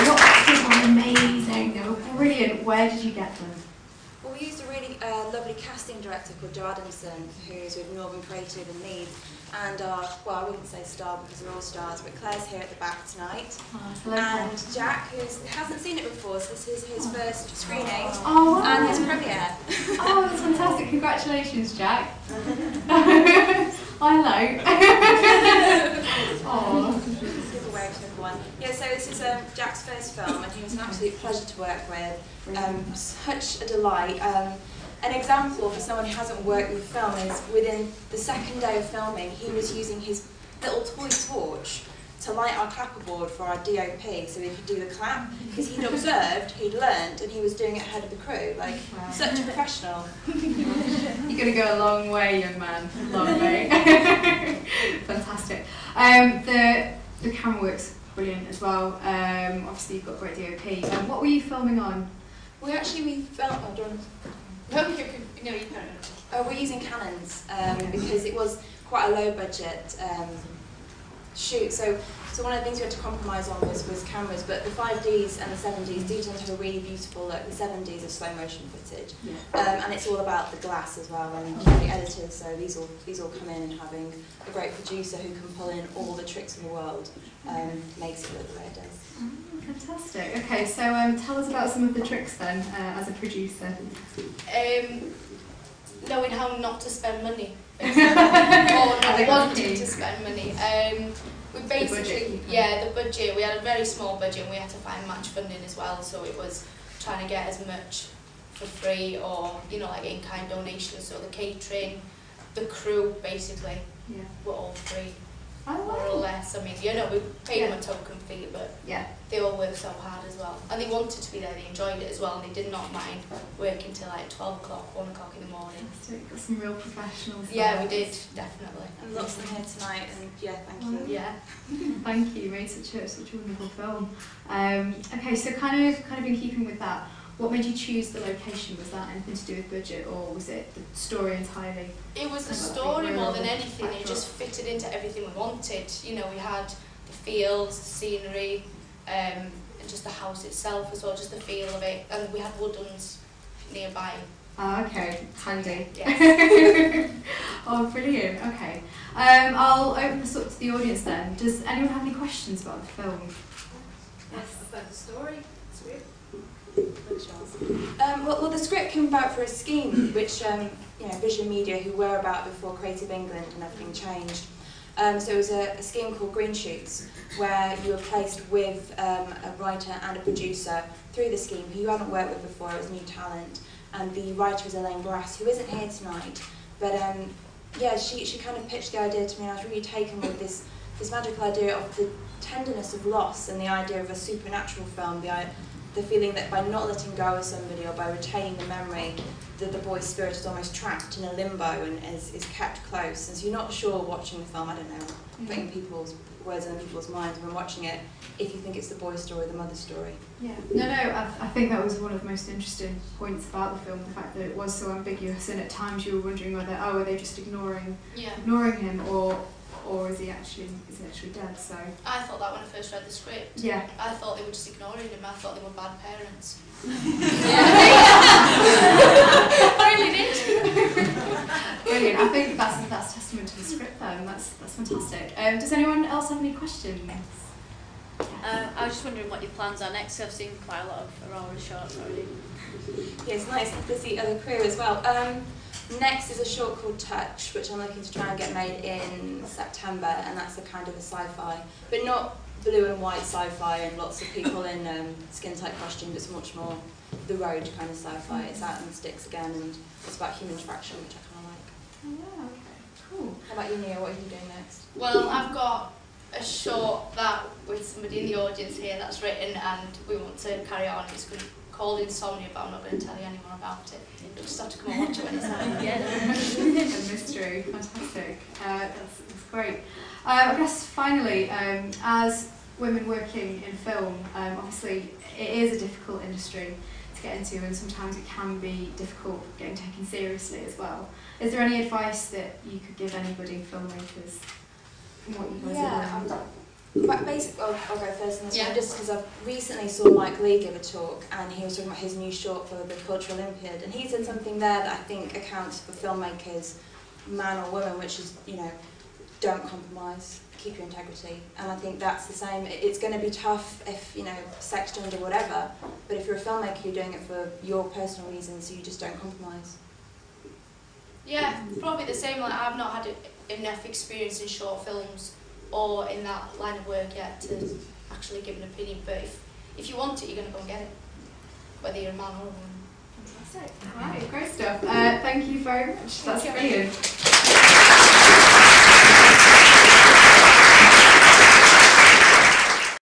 Your actors were amazing. They were brilliant. Where did you get them? Well, we used a really lovely casting director called Jo Adamson, who's with Northern Creative in Leeds, and our, well, I wouldn't say star because we're all stars, but Claire's here at the back tonight. Oh, and Jack, who hasn't seen it before, so this is his first screening wow. and his premiere. Oh, that's fantastic. Congratulations, Jack. Hello. Oh. Give a wave to everyone. Yeah, so this is Jack's first film, and he was an absolute pleasure to work with. Such a delight. An example for someone who hasn't worked with film is within the second day of filming, he was using his little toy torch to light our clapperboard for our DOP so we could do the clap, because he'd observed, he'd learned, and he was doing it ahead of the crew. Like, wow. Such a professional. You're going to go a long way, young man. A long way. Fantastic. The camera work's brilliant as well. Obviously, you've got great DOP. What were you filming on? We filmed. Oh, Dawn. No, you no. We're using Canons because it was quite a low budget shoot. So one of the things we had to compromise on was cameras, but the 5Ds and the 7Ds do tend to have a really beautiful look. The 7Ds are slow motion footage, and it's all about the glass as well, and the editors. So these all come in, and having a great producer who can pull in all the tricks in the world makes it look the way it does. Fantastic. Okay, so tell us about some of the tricks then, as a producer. Knowing how not to spend money, or not wanting to spend money. We basically, the budget. We had a very small budget, and we had to find match funding as well. So it was trying to get as much for free, or like in-kind donations. So the catering, the crew, basically, were all free. More or less. I mean, we paid them a token fee, but they all worked so hard as well. And they wanted to be there, they enjoyed it as well, and they did not mind working till like 12 o'clock, 1 o'clock in the morning. So you've got some real professionals. Yeah, we did, definitely. And lots of them here tonight, and thank you. Yeah. Thank you, you made such a wonderful film. Okay, so kind of in keeping with that, what made you choose the location? Was that anything to do with budget, or was it the story entirely? It was the story more than anything. It just fitted into everything we wanted. We had the fields, the scenery, and just the house itself as well, just the feel of it. And we had woodlands nearby. Ah, okay, handy. Yes. Oh, brilliant. Okay, I'll open this up to the audience then. Does anyone have any questions about the film? Yes, about the story. Sweet. Well, the script came about for a scheme which Vision Media, who were about before Creative England and everything changed. So it was a scheme called Green Shoots, where you were placed with a writer and a producer through the scheme who you hadn't worked with before. It was new talent, and the writer was Elaine Grass, who isn't here tonight. But she kind of pitched the idea to me, and I was really taken with this magical idea of the tenderness of loss and the idea of a supernatural film. The feeling that by not letting go of somebody, or by retaining the memory, that the boy's spirit is almost trapped in a limbo and is kept close. And so you're not sure watching the film, I don't know, putting people's words in people's minds when watching it, if you think it's the boy's story or the mother's story. Yeah, no, I think that was one of the most interesting points about the film, the fact that it was so ambiguous, and at times you were wondering whether, are they just ignoring him, or is he actually dead? So I thought that when I first read the script. Yeah. I thought they were just ignoring him. I thought they were bad parents. I really did. Brilliant. I think that's testament to the script then. That's fantastic. Does anyone else have any questions? I was just wondering what your plans are next. I've seen quite a lot of Aurora shorts already. Yeah, it's nice to see other crew as well. Next is a short called Touch, which I'm looking to try and get made in September, and that's a kind of a sci-fi, but not blue and white sci-fi and lots of people in skin-tight costumes. It's much more the road kind of sci-fi. It's out in the sticks again, and it's about human interaction, which I kind of like. Oh, yeah, okay, cool. How about you, Nia? What are you doing next? Well, I've got a short that with somebody in the audience here that's written, and we want to carry on. It's called Insomnia, but I'm not going to tell you anyone about it. You'll just have to come and watch it when it's out. A mystery, fantastic. That's great. I guess finally, as women working in film, obviously it is a difficult industry to get into, and sometimes it can be difficult getting taken seriously as well. Is there any advice that you could give anybody, filmmakers, from what you guys have learned? But basically, I'll go first on this Yeah. one, just because I recently saw Mike Lee give a talk, and he was talking about his new short for the Cultural Olympiad, and he said something there that I think accounts for filmmakers, man or woman, which is, you know, don't compromise, keep your integrity. And I think that's the same. It's going to be tough if, you know, sex, gender, whatever, but if you're a filmmaker, you're doing it for your personal reasons, so you just don't compromise. Yeah, probably the same. Like, I've not had enough experience in short films or in that line of work yet to actually give an opinion, but if you want it, you're going to go and get it, whether you're a man or a woman. Fantastic. All right, great stuff. Thank you very much. That's brilliant.